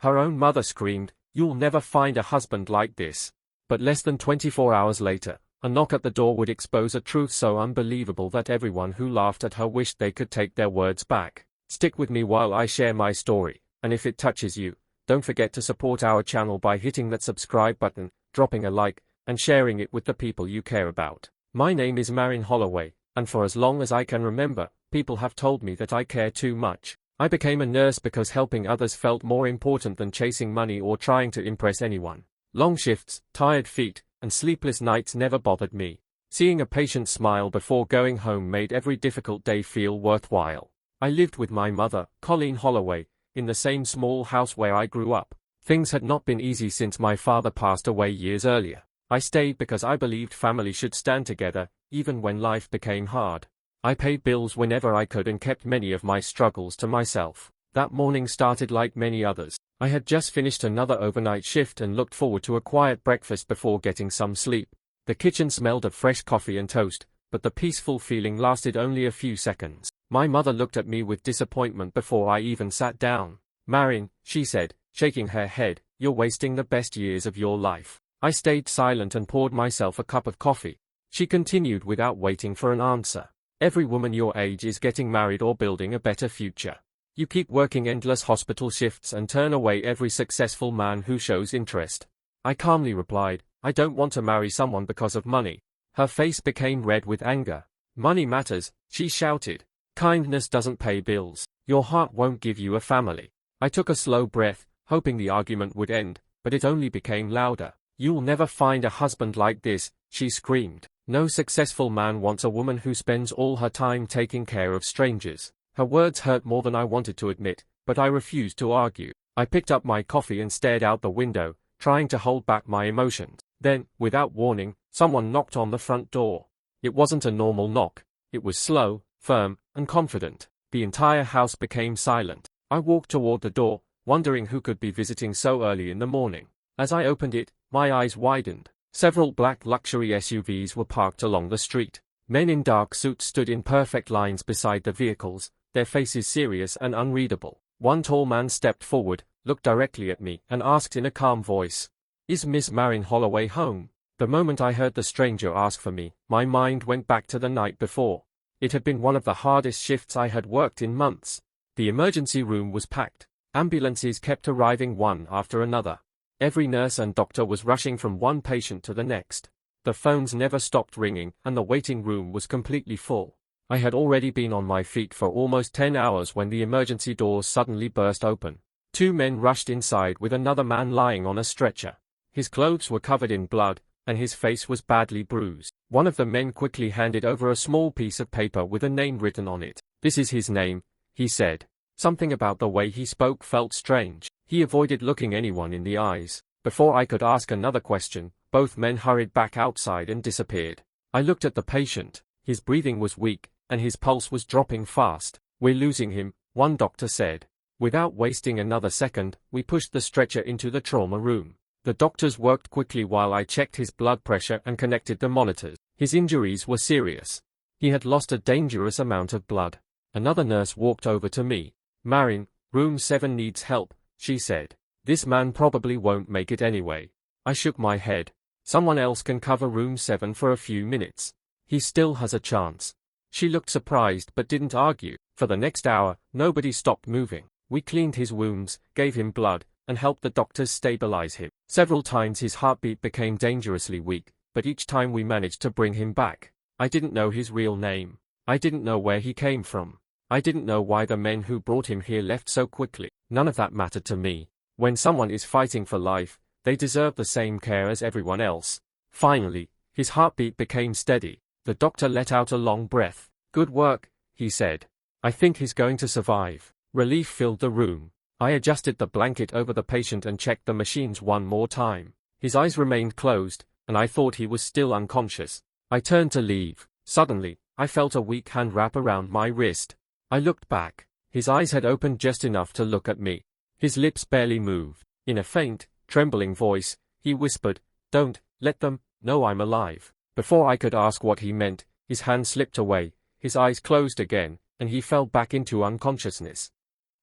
Her own mother screamed, "You'll never find a husband like this." But less than 24 hours later, a knock at the door would expose a truth so unbelievable that everyone who laughed at her wished they could take their words back. Stick with me while I share my story, and if it touches you, don't forget to support our channel by hitting that subscribe button, dropping a like, and sharing it with the people you care about. My name is Maren Holloway, and for as long as I can remember, people have told me that I care too much. I became a nurse because helping others felt more important than chasing money or trying to impress anyone. Long shifts, tired feet, and sleepless nights never bothered me. Seeing a patient smile before going home made every difficult day feel worthwhile. I lived with my mother, Maren Holloway, in the same small house where I grew up. Things had not been easy since my father passed away years earlier. I stayed because I believed family should stand together, even when life became hard. I paid bills whenever I could and kept many of my struggles to myself. That morning started like many others. I had just finished another overnight shift and looked forward to a quiet breakfast before getting some sleep. The kitchen smelled of fresh coffee and toast, but the peaceful feeling lasted only a few seconds. My mother looked at me with disappointment before I even sat down. "Maren," she said, shaking her head, "you're wasting the best years of your life." I stayed silent and poured myself a cup of coffee. She continued without waiting for an answer. "Every woman your age is getting married or building a better future. You keep working endless hospital shifts and turn away every successful man who shows interest." I calmly replied, "I don't want to marry someone because of money." Her face became red with anger. "Money matters," she shouted. "Kindness doesn't pay bills. Your heart won't give you a family." I took a slow breath, hoping the argument would end, but it only became louder. "You'll never find a husband like this," she screamed. "No successful man wants a woman who spends all her time taking care of strangers." Her words hurt more than I wanted to admit, but I refused to argue. I picked up my coffee and stared out the window, trying to hold back my emotions. Then, without warning, someone knocked on the front door. It wasn't a normal knock. It was slow, firm, and confident. The entire house became silent. I walked toward the door, wondering who could be visiting so early in the morning. As I opened it, my eyes widened. Several black luxury SUVs were parked along the street. Men in dark suits stood in perfect lines beside the vehicles, their faces serious and unreadable. One tall man stepped forward, looked directly at me, and asked in a calm voice, "Is Miss Maren Holloway home?" The moment I heard the stranger ask for me, my mind went back to the night before. It had been one of the hardest shifts I had worked in months. The emergency room was packed. Ambulances kept arriving one after another. Every nurse and doctor was rushing from one patient to the next. The phones never stopped ringing, and the waiting room was completely full. I had already been on my feet for almost 10 hours when the emergency doors suddenly burst open. Two men rushed inside with another man lying on a stretcher. His clothes were covered in blood, and his face was badly bruised. One of the men quickly handed over a small piece of paper with a name written on it. "This is his name," he said. Something about the way he spoke felt strange. He avoided looking anyone in the eyes. Before I could ask another question, both men hurried back outside and disappeared. I looked at the patient. His breathing was weak, and his pulse was dropping fast. "We're losing him," one doctor said. Without wasting another second, we pushed the stretcher into the trauma room. The doctors worked quickly while I checked his blood pressure and connected the monitors. His injuries were serious. He had lost a dangerous amount of blood. Another nurse walked over to me. "Maren, room 7 needs help," she said. "This man probably won't make it anyway." I shook my head. "Someone else can cover room 7 for a few minutes. He still has a chance." She looked surprised but didn't argue. For the next hour, nobody stopped moving. We cleaned his wounds, gave him blood, and helped the doctors stabilize him. Several times his heartbeat became dangerously weak, but each time we managed to bring him back. I didn't know his real name. I didn't know where he came from. I didn't know why the men who brought him here left so quickly. None of that mattered to me. When someone is fighting for life, they deserve the same care as everyone else. Finally, his heartbeat became steady. The doctor let out a long breath. "Good work," he said. "I think he's going to survive." Relief filled the room. I adjusted the blanket over the patient and checked the machines one more time. His eyes remained closed, and I thought he was still unconscious. I turned to leave. Suddenly, I felt a weak hand wrap around my wrist. I looked back. His eyes had opened just enough to look at me. His lips barely moved. In a faint, trembling voice, he whispered, "Don't let them know I'm alive." Before I could ask what he meant, his hand slipped away, his eyes closed again, and he fell back into unconsciousness.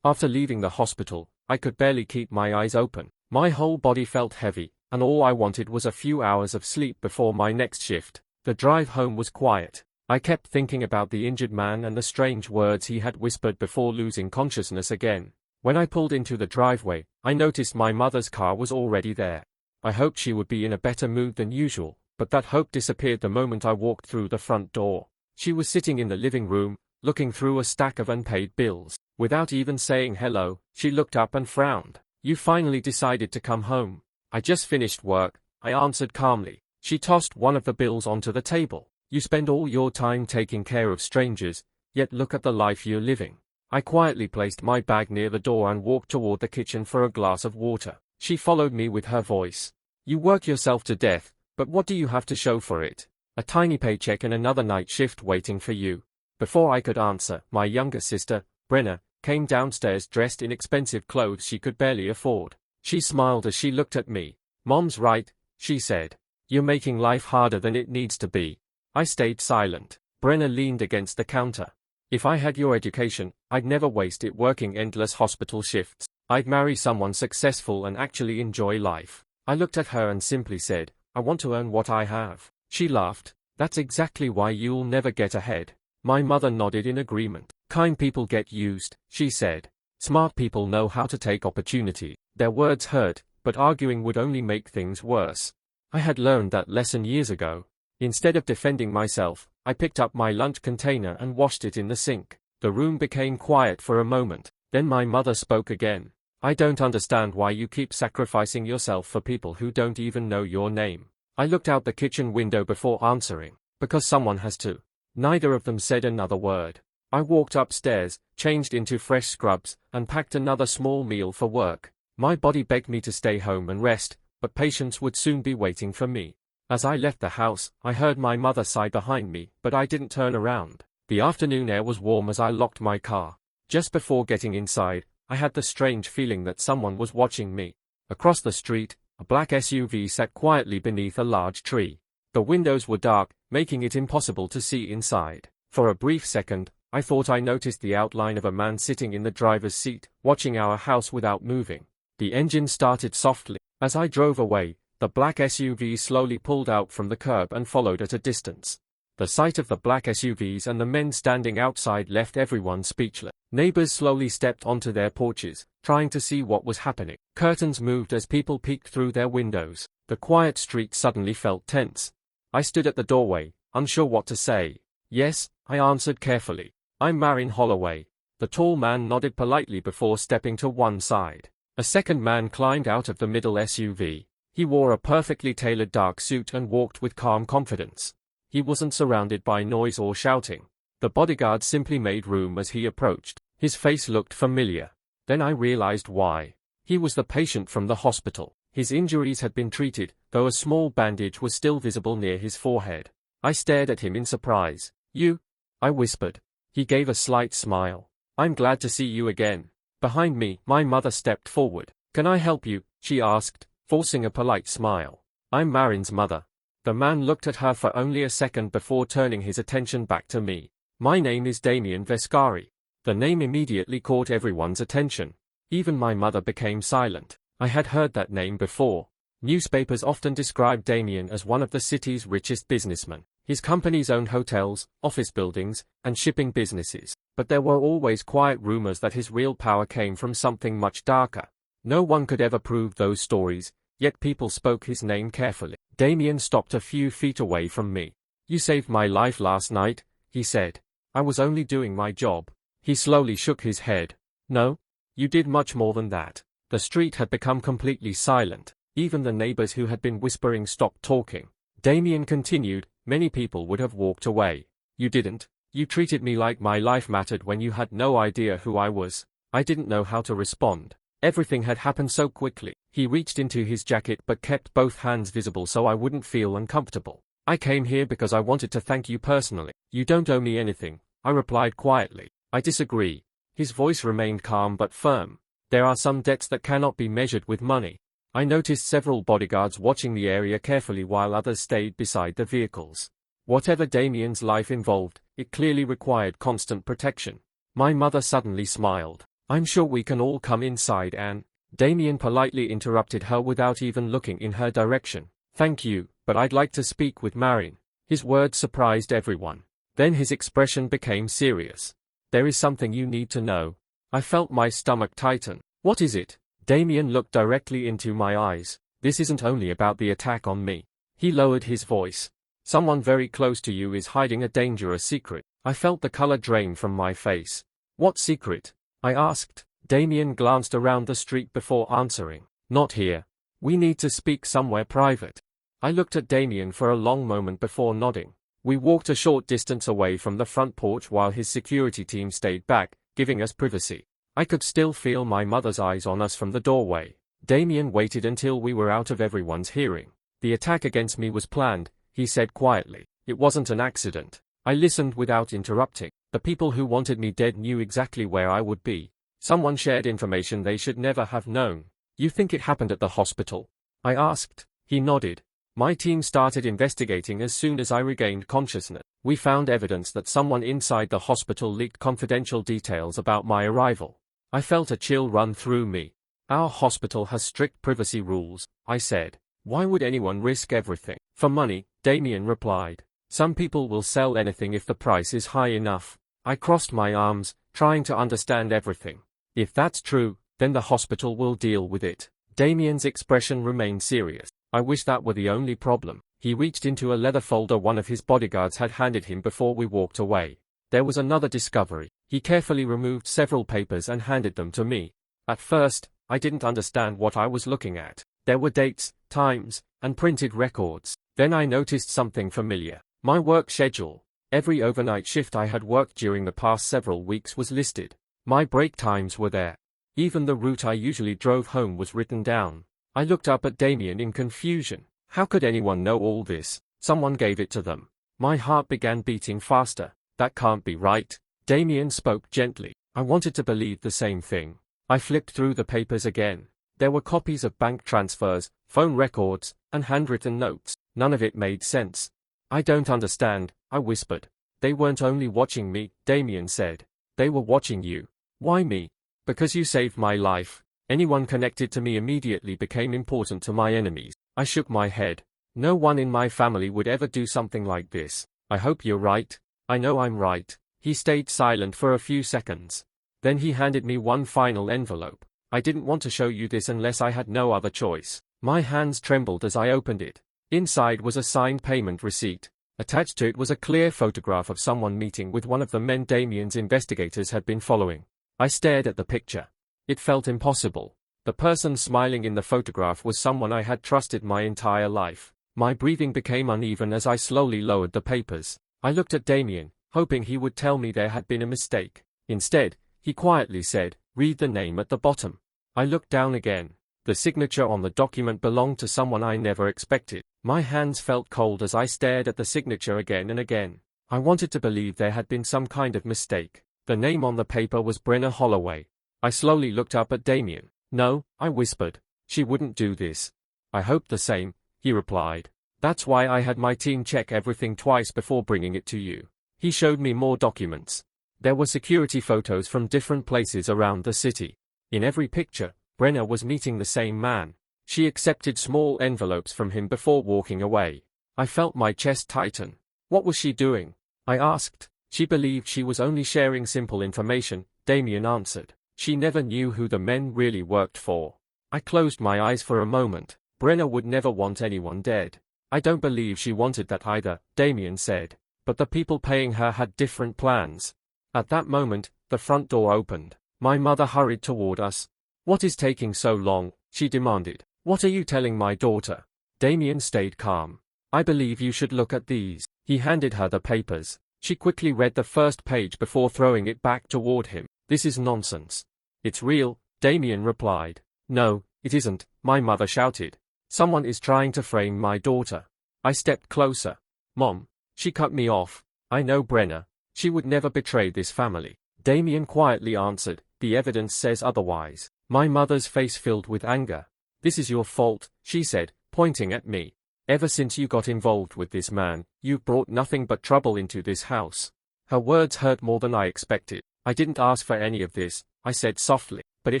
After leaving the hospital, I could barely keep my eyes open. My whole body felt heavy, and all I wanted was a few hours of sleep before my next shift. The drive home was quiet. I kept thinking about the injured man and the strange words he had whispered before losing consciousness again. When I pulled into the driveway, I noticed my mother's car was already there. I hoped she would be in a better mood than usual, but that hope disappeared the moment I walked through the front door. She was sitting in the living room, looking through a stack of unpaid bills. Without even saying hello, she looked up and frowned. "You finally decided to come home." "I just finished work," I answered calmly. She tossed one of the bills onto the table. "You spend all your time taking care of strangers, yet look at the life you're living." I quietly placed my bag near the door and walked toward the kitchen for a glass of water. She followed me with her voice. "You work yourself to death, but what do you have to show for it? A tiny paycheck and another night shift waiting for you." Before I could answer, my younger sister, Brenna, came downstairs dressed in expensive clothes she could barely afford. She smiled as she looked at me. "Mom's right," she said. "You're making life harder than it needs to be." I stayed silent. Brenna leaned against the counter. "If I had your education, I'd never waste it working endless hospital shifts. I'd marry someone successful and actually enjoy life." I looked at her and simply said, "I want to earn what I have." She laughed. "That's exactly why you'll never get ahead." My mother nodded in agreement. "Kind people get used," she said. "Smart people know how to take opportunity." Their words hurt, but arguing would only make things worse. I had learned that lesson years ago. Instead of defending myself, I picked up my lunch container and washed it in the sink. The room became quiet for a moment. Then my mother spoke again. "I don't understand why you keep sacrificing yourself for people who don't even know your name." I looked out the kitchen window before answering. "Because someone has to." Neither of them said another word. I walked upstairs, changed into fresh scrubs, and packed another small meal for work. My body begged me to stay home and rest, but patients would soon be waiting for me. As I left the house, I heard my mother sigh behind me, but I didn't turn around. The afternoon air was warm as I locked my car. Just before getting inside, I had the strange feeling that someone was watching me. Across the street, a black SUV sat quietly beneath a large tree. The windows were dark, making it impossible to see inside. For a brief second, I thought I noticed the outline of a man sitting in the driver's seat, watching our house without moving. The engine started softly. As I drove away, the black SUV slowly pulled out from the curb and followed at a distance. The sight of the black SUVs and the men standing outside left everyone speechless. Neighbors slowly stepped onto their porches, trying to see what was happening. Curtains moved as people peeked through their windows. The quiet street suddenly felt tense. I stood at the doorway, unsure what to say. "Yes," I answered carefully. "I'm Maren Holloway." The tall man nodded politely before stepping to one side. A second man climbed out of the middle SUV. He wore a perfectly tailored dark suit and walked with calm confidence. He wasn't surrounded by noise or shouting. The bodyguard simply made room as he approached. His face looked familiar. Then I realized why. He was the patient from the hospital. His injuries had been treated, though a small bandage was still visible near his forehead. I stared at him in surprise. "You?" I whispered. He gave a slight smile. "I'm glad to see you again." Behind me, my mother stepped forward. "Can I help you?" she asked, forcing a polite smile. "I'm Maren's mother." The man looked at her for only a second before turning his attention back to me. "My name is Damien Vescari." The name immediately caught everyone's attention. Even my mother became silent. I had heard that name before. Newspapers often described Damien as one of the city's richest businessmen. His companies owned hotels, office buildings, and shipping businesses. But there were always quiet rumors that his real power came from something much darker. No one could ever prove those stories, yet people spoke his name carefully. Damien stopped a few feet away from me. "You saved my life last night," he said. "I was only doing my job." He slowly shook his head. "No, you did much more than that." The street had become completely silent. Even the neighbors who had been whispering stopped talking. Damien continued, "Many people would have walked away. You didn't. You treated me like my life mattered when you had no idea who I was." I didn't know how to respond. Everything had happened so quickly. He reached into his jacket but kept both hands visible so I wouldn't feel uncomfortable. "I came here because I wanted to thank you personally." "You don't owe me anything," I replied quietly. "I disagree." His voice remained calm but firm. "There are some debts that cannot be measured with money." I noticed several bodyguards watching the area carefully while others stayed beside the vehicles. Whatever Damien's life involved, it clearly required constant protection. My mother suddenly smiled. I'm sure we can all come inside, Anne. Damien politely interrupted her without even looking in her direction. Thank you, but I'd like to speak with Maren. His words surprised everyone. Then his expression became serious. There is something you need to know. I felt my stomach tighten. What is it? Damien looked directly into my eyes. This isn't only about the attack on me. He lowered his voice. Someone very close to you is hiding a dangerous secret. I felt the color drain from my face. What secret? I asked. Damien glanced around the street before answering. Not here. We need to speak somewhere private. I looked at Damien for a long moment before nodding. We walked a short distance away from the front porch while his security team stayed back, giving us privacy. I could still feel my mother's eyes on us from the doorway. Damien waited until we were out of everyone's hearing. The attack against me was planned, he said quietly. It wasn't an accident. I listened without interrupting. The people who wanted me dead knew exactly where I would be. Someone shared information they should never have known. You think it happened at the hospital? I asked. He nodded. My team started investigating as soon as I regained consciousness. We found evidence that someone inside the hospital leaked confidential details about my arrival. I felt a chill run through me. Our hospital has strict privacy rules, I said. Why would anyone risk everything? For money, Damien replied. Some people will sell anything if the price is high enough. I crossed my arms, trying to understand everything. If that's true, then the hospital will deal with it. Damien's expression remained serious. I wish that were the only problem. He reached into a leather folder one of his bodyguards had handed him before we walked away. There was another discovery. He carefully removed several papers and handed them to me. At first, I didn't understand what I was looking at. There were dates, times, and printed records. Then I noticed something familiar. My work schedule. Every overnight shift I had worked during the past several weeks was listed. My break times were there. Even the route I usually drove home was written down. I looked up at Damien in confusion. How could anyone know all this? Someone gave it to them. My heart began beating faster. That can't be right. Damien spoke gently. I wanted to believe the same thing. I flipped through the papers again. There were copies of bank transfers, phone records, and handwritten notes. None of it made sense. I don't understand, I whispered. They weren't only watching me, Damien said. They were watching you. Why me? Because you saved my life. Anyone connected to me immediately became important to my enemies. I shook my head. No one in my family would ever do something like this. I hope you're right. I know I'm right. He stayed silent for a few seconds. Then he handed me one final envelope. I didn't want to show you this unless I had no other choice. My hands trembled as I opened it. Inside was a signed payment receipt. Attached to it was a clear photograph of someone meeting with one of the men Damien's investigators had been following. I stared at the picture. It felt impossible. The person smiling in the photograph was someone I had trusted my entire life. My breathing became uneven as I slowly lowered the papers. I looked at Damien, hoping he would tell me there had been a mistake. Instead, he quietly said, "Read the name at the bottom." I looked down again. The signature on the document belonged to someone I never expected. My hands felt cold as I stared at the signature again and again. I wanted to believe there had been some kind of mistake. The name on the paper was Maren Holloway. I slowly looked up at Damien. "No," I whispered. "She wouldn't do this." "I hoped the same," he replied. "That's why I had my team check everything twice before bringing it to you." He showed me more documents. There were security photos from different places around the city. In every picture, Brenna was meeting the same man. She accepted small envelopes from him before walking away. I felt my chest tighten. What was she doing? I asked. She believed she was only sharing simple information, Damien answered. She never knew who the men really worked for. I closed my eyes for a moment. Brenna would never want anyone dead. I don't believe she wanted that either, Damien said. But the people paying her had different plans. At that moment, the front door opened. My mother hurried toward us. "What is taking so long?" she demanded. "What are you telling my daughter?" Damien stayed calm. "I believe you should look at these." He handed her the papers. She quickly read the first page before throwing it back toward him. "This is nonsense." "It's real," Damien replied. "No, it isn't," my mother shouted. "Someone is trying to frame my daughter." I stepped closer. "Mom." She cut me off. "I know Brenna. She would never betray this family." Damien quietly answered, "The evidence says otherwise." My mother's face filled with anger. "This is your fault," she said, pointing at me. "Ever since you got involved with this man, you've brought nothing but trouble into this house." Her words hurt more than I expected. "I didn't ask for any of this," I said softly. But it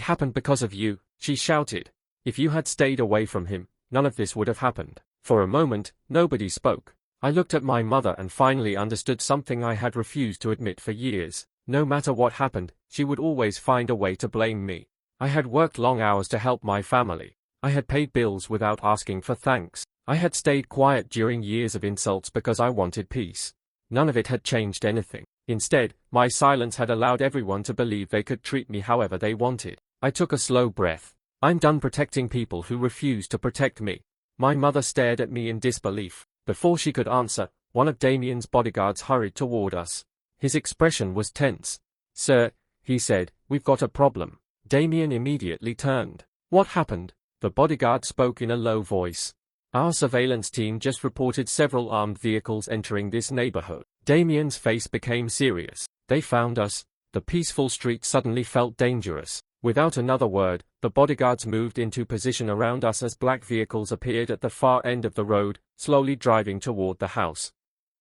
happened because of you, she shouted. If you had stayed away from him, none of this would have happened. For a moment, nobody spoke. I looked at my mother and finally understood something I had refused to admit for years. No matter what happened, she would always find a way to blame me. I had worked long hours to help my family. I had paid bills without asking for thanks. I had stayed quiet during years of insults because I wanted peace. None of it had changed anything. Instead, my silence had allowed everyone to believe they could treat me however they wanted. I took a slow breath. I'm done protecting people who refuse to protect me. My mother stared at me in disbelief. Before she could answer, one of Damien's bodyguards hurried toward us. His expression was tense. Sir, he said, we've got a problem. Damien immediately turned. What happened? The bodyguard spoke in a low voice. Our surveillance team just reported several armed vehicles entering this neighborhood. Damien's face became serious. They found us. The peaceful street suddenly felt dangerous. Without another word, the bodyguards moved into position around us as black vehicles appeared at the far end of the road, slowly driving toward the house.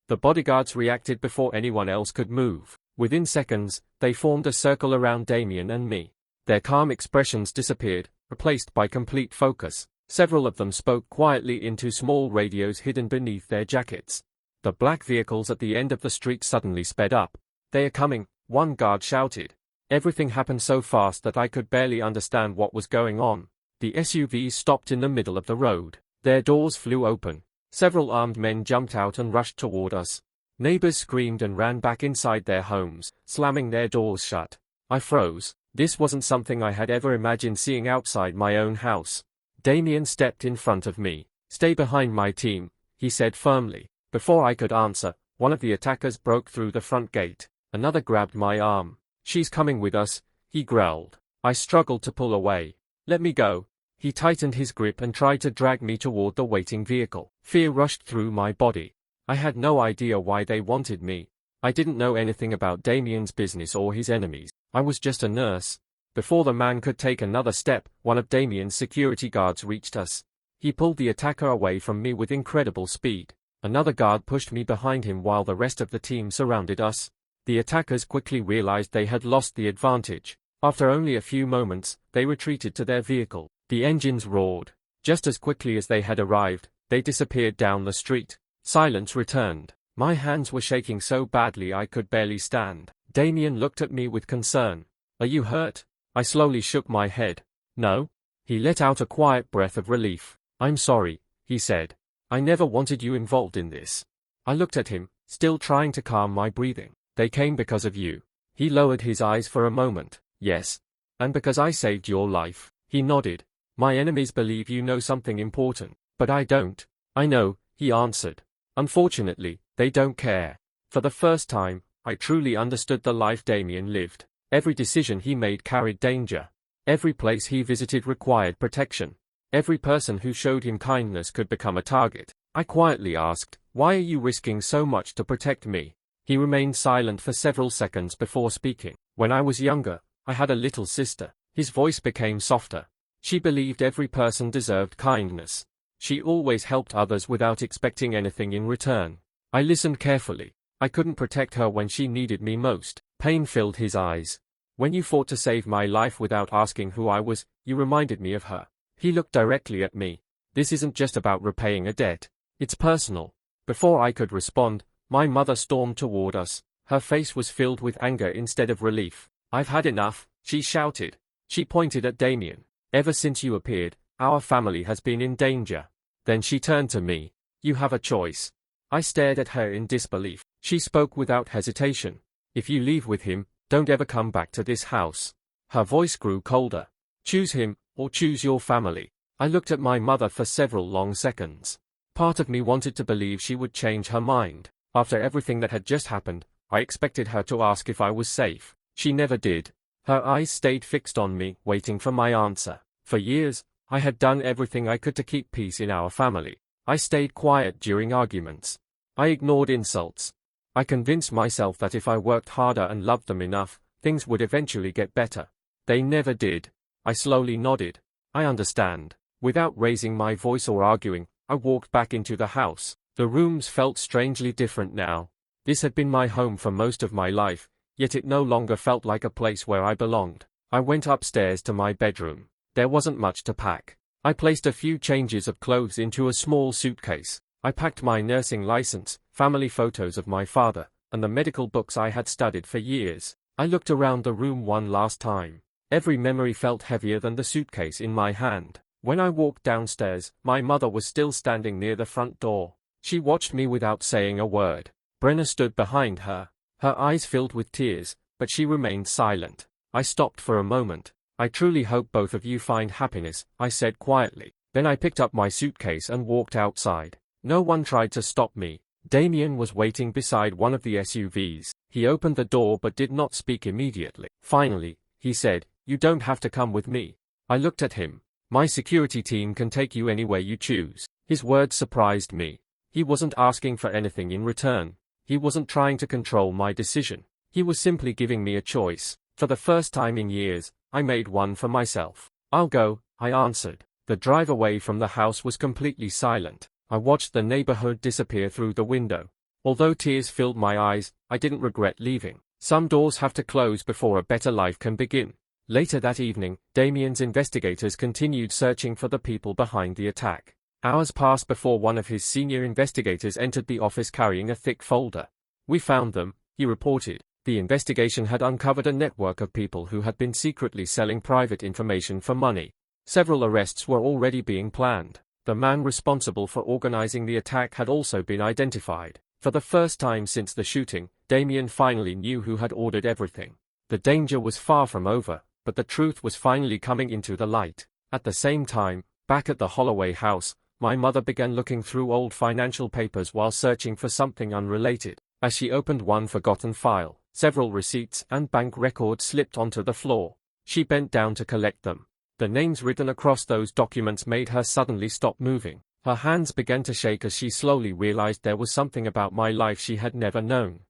The bodyguards reacted before anyone else could move. Within seconds, they formed a circle around Damien and me. Their calm expressions disappeared, replaced by complete focus. Several of them spoke quietly into small radios hidden beneath their jackets. The black vehicles at the end of the street suddenly sped up. They are coming, one guard shouted. Everything happened so fast that I could barely understand what was going on. The SUVs stopped in the middle of the road. Their doors flew open. Several armed men jumped out and rushed toward us. Neighbors screamed and ran back inside their homes, slamming their doors shut. I froze. This wasn't something I had ever imagined seeing outside my own house. Damien stepped in front of me. Stay behind my team, he said firmly. Before I could answer, one of the attackers broke through the front gate. Another grabbed my arm. She's coming with us, he growled. I struggled to pull away. Let me go. He tightened his grip and tried to drag me toward the waiting vehicle. Fear rushed through my body. I had no idea why they wanted me. I didn't know anything about Damien's business or his enemies. I was just a nurse. Before the man could take another step, one of Damien's security guards reached us. He pulled the attacker away from me with incredible speed. Another guard pushed me behind him while the rest of the team surrounded us. The attackers quickly realized they had lost the advantage. After only a few moments, they retreated to their vehicle. The engines roared. Just as quickly as they had arrived, they disappeared down the street. Silence returned. My hands were shaking so badly I could barely stand. Damien looked at me with concern. Are you hurt? I slowly shook my head. No. He let out a quiet breath of relief. I'm sorry, he said. I never wanted you involved in this. I looked at him, still trying to calm my breathing. They came because of you. He lowered his eyes for a moment. Yes. And because I saved your life. He nodded. My enemies believe you know something important, but I don't. I know, he answered. Unfortunately, they don't care. For the first time, I truly understood the life Damien lived. Every decision he made carried danger. Every place he visited required protection. Every person who showed him kindness could become a target. I quietly asked, why are you risking so much to protect me? He remained silent for several seconds before speaking. When I was younger, I had a little sister. His voice became softer. She believed every person deserved kindness. She always helped others without expecting anything in return. I listened carefully. I couldn't protect her when she needed me most. Pain filled his eyes. When you fought to save my life without asking who I was, you reminded me of her. He looked directly at me. This isn't just about repaying a debt. It's personal. Before I could respond, my mother stormed toward us. Her face was filled with anger instead of relief. I've had enough, she shouted. She pointed at Damien. Ever since you appeared, our family has been in danger. Then she turned to me. You have a choice. I stared at her in disbelief. She spoke without hesitation. If you leave with him, don't ever come back to this house. Her voice grew colder. Choose him, or choose your family. I looked at my mother for several long seconds. Part of me wanted to believe she would change her mind. After everything that had just happened, I expected her to ask if I was safe. She never did. Her eyes stayed fixed on me, waiting for my answer. For years, I had done everything I could to keep peace in our family. I stayed quiet during arguments. I ignored insults. I convinced myself that if I worked harder and loved them enough, things would eventually get better. They never did. I slowly nodded. I understand. Without raising my voice or arguing, I walked back into the house. The rooms felt strangely different now. This had been my home for most of my life, yet it no longer felt like a place where I belonged. I went upstairs to my bedroom. There wasn't much to pack. I placed a few changes of clothes into a small suitcase. I packed my nursing license, family photos of my father, and the medical books I had studied for years. I looked around the room one last time. Every memory felt heavier than the suitcase in my hand. When I walked downstairs, my mother was still standing near the front door. She watched me without saying a word. Brenna stood behind her. Her eyes filled with tears, but she remained silent. I stopped for a moment. I truly hope both of you find happiness, I said quietly. Then I picked up my suitcase and walked outside. No one tried to stop me. Damien was waiting beside one of the SUVs. He opened the door but did not speak immediately. Finally, he said, "You don't have to come with me." I looked at him. "My security team can take you anywhere you choose." His words surprised me. He wasn't asking for anything in return. He wasn't trying to control my decision. He was simply giving me a choice. For the first time in years, I made one for myself. "I'll go," I answered. The drive away from the house was completely silent. I watched the neighborhood disappear through the window. Although tears filled my eyes, I didn't regret leaving. Some doors have to close before a better life can begin. Later that evening, Damien's investigators continued searching for the people behind the attack. Hours passed before one of his senior investigators entered the office carrying a thick folder. "We found them," he reported. The investigation had uncovered a network of people who had been secretly selling private information for money. Several arrests were already being planned. The man responsible for organizing the attack had also been identified. For the first time since the shooting, Damien finally knew who had ordered everything. The danger was far from over, but the truth was finally coming into the light. At the same time, back at the Holloway house, my mother began looking through old financial papers while searching for something unrelated. As she opened one forgotten file, several receipts and bank records slipped onto the floor. She bent down to collect them. The names written across those documents made her suddenly stop moving. Her hands began to shake as she slowly realized there was something about my life she had never known.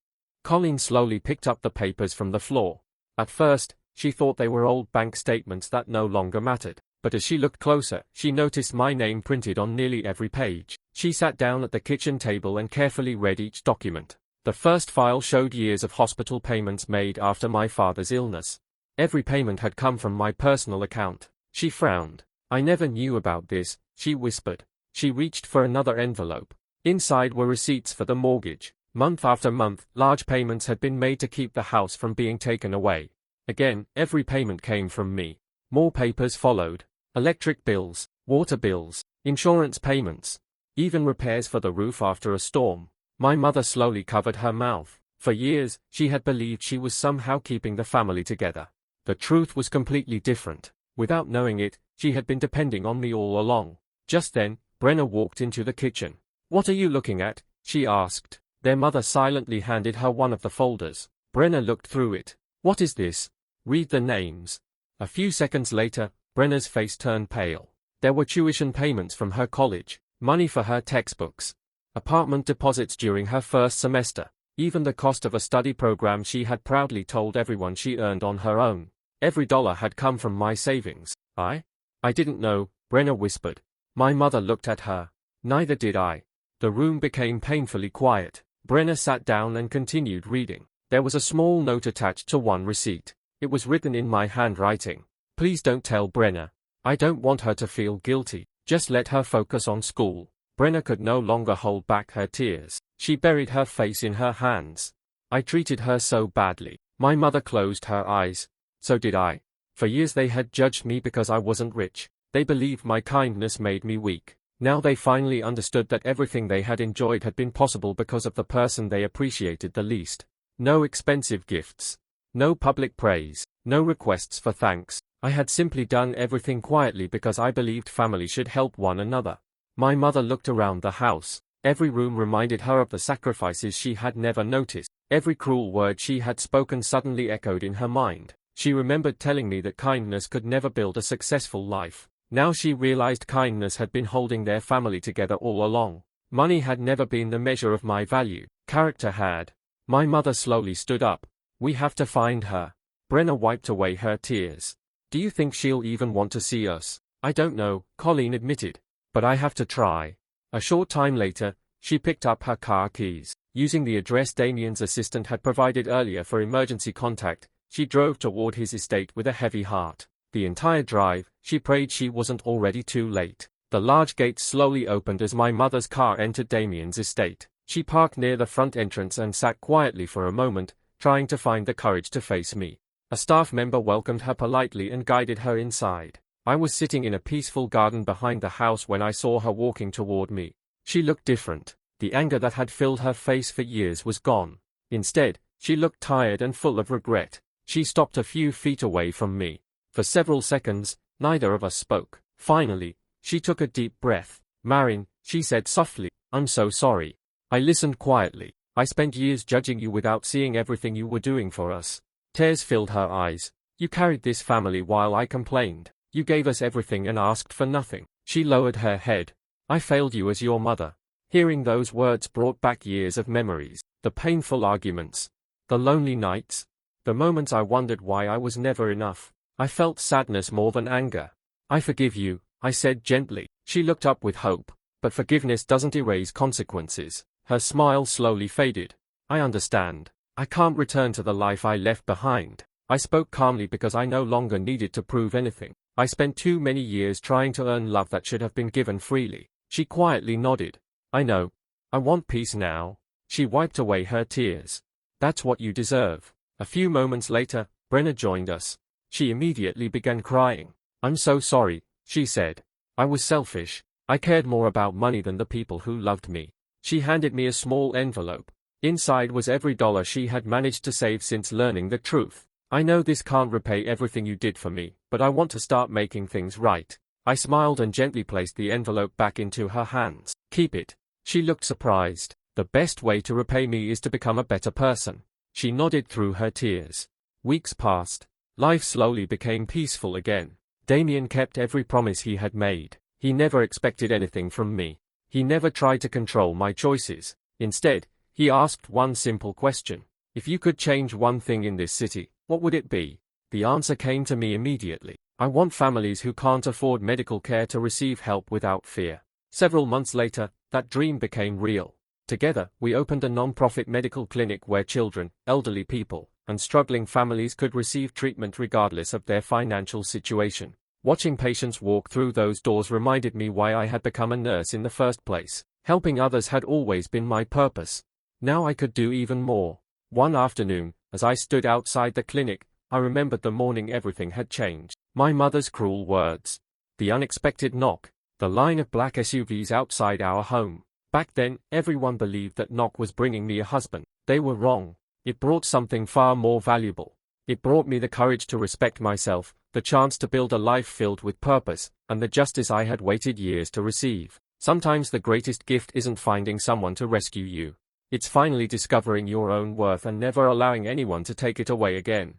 Colleen slowly picked up the papers from the floor. At first, she thought they were old bank statements that no longer mattered. But as she looked closer, she noticed my name printed on nearly every page. She sat down at the kitchen table and carefully read each document. The first file showed years of hospital payments made after my father's illness. Every payment had come from my personal account. She frowned. "I never knew about this," she whispered. She reached for another envelope. Inside were receipts for the mortgage. Month after month, large payments had been made to keep the house from being taken away. Again, every payment came from me. More papers followed. Electric bills, water bills, insurance payments, even repairs for the roof after a storm. My mother slowly covered her mouth. For years, she had believed she was somehow keeping the family together. The truth was completely different. Without knowing it, she had been depending on me all along. Just then, Brenna walked into the kitchen. "What are you looking at?" she asked. Their mother silently handed her one of the folders. Brenna looked through it. "What is this?" "Read the names." A few seconds later, Brenna's face turned pale. There were tuition payments from her college, money for her textbooks, apartment deposits during her first semester, even the cost of a study program she had proudly told everyone she earned on her own. Every dollar had come from my savings. I didn't know, Brenna whispered. My mother looked at her. Neither did I. The room became painfully quiet. Brenna sat down and continued reading. There was a small note attached to one receipt. It was written in my handwriting. "Please don't tell Brenna. I don't want her to feel guilty. Just let her focus on school." Brenna could no longer hold back her tears. She buried her face in her hands. "I treated her so badly." My mother closed her eyes. So did I. For years they had judged me because I wasn't rich. They believed my kindness made me weak. Now they finally understood that everything they had enjoyed had been possible because of the person they appreciated the least. No expensive gifts. No public praise. No requests for thanks. I had simply done everything quietly because I believed family should help one another. My mother looked around the house. Every room reminded her of the sacrifices she had never noticed. Every cruel word she had spoken suddenly echoed in her mind. She remembered telling me that kindness could never build a successful life. Now she realized kindness had been holding their family together all along. Money had never been the measure of my value. Character had. My mother slowly stood up. "We have to find her." Brenna wiped away her tears. "Do you think she'll even want to see us?" "I don't know," Colleen admitted. "But I have to try." A short time later, she picked up her car keys. Using the address Damien's assistant had provided earlier for emergency contact, She drove toward his estate with a heavy heart. The entire drive, she prayed she wasn't already too late. The large gates slowly opened as my mother's car entered Damien's estate. She parked near the front entrance and sat quietly for a moment, trying to find the courage to face me. A staff member welcomed her politely and guided her inside. I was sitting in a peaceful garden behind the house when I saw her walking toward me. She looked different. The anger that had filled her face for years was gone. Instead, she looked tired and full of regret. She stopped a few feet away from me. For several seconds, neither of us spoke. Finally, she took a deep breath. "Maren," she said softly, "I'm so sorry." I listened quietly. "I spent years judging you without seeing everything you were doing for us." Tears filled her eyes. "You carried this family while I complained. You gave us everything and asked for nothing." She lowered her head. "I failed you as your mother." Hearing those words brought back years of memories. The painful arguments. The lonely nights. The moments I wondered why I was never enough. I felt sadness more than anger. "I forgive you," I said gently. She looked up with hope. "But forgiveness doesn't erase consequences." Her smile slowly faded. "I understand. I can't return to the life I left behind." I spoke calmly because I no longer needed to prove anything. I spent too many years trying to earn love that should have been given freely. She quietly nodded. "I know. I want peace now." She wiped away her tears. "That's what you deserve." A few moments later, Brenna joined us. She immediately began crying. "I'm so sorry," she said. "I was selfish. I cared more about money than the people who loved me." She handed me a small envelope. Inside was every dollar she had managed to save since learning the truth. "I know this can't repay everything you did for me, but I want to start making things right." I smiled and gently placed the envelope back into her hands. "Keep it." She looked surprised. "The best way to repay me is to become a better person." She nodded through her tears. Weeks passed. Life slowly became peaceful again. Damien kept every promise he had made. He never expected anything from me. He never tried to control my choices. Instead, he asked one simple question. "If you could change one thing in this city, what would it be?" The answer came to me immediately. "I want families who can't afford medical care to receive help without fear." Several months later, that dream became real. Together, we opened a non-profit medical clinic where children, elderly people, and struggling families could receive treatment regardless of their financial situation. Watching patients walk through those doors reminded me why I had become a nurse in the first place. Helping others had always been my purpose. Now I could do even more. One afternoon, as I stood outside the clinic, I remembered the morning everything had changed. My mother's cruel words. The unexpected knock. The line of black SUVs outside our home. Back then, everyone believed that knock was bringing me a husband. They were wrong. It brought something far more valuable. It brought me the courage to respect myself, the chance to build a life filled with purpose, and the justice I had waited years to receive. Sometimes the greatest gift isn't finding someone to rescue you. It's finally discovering your own worth and never allowing anyone to take it away again.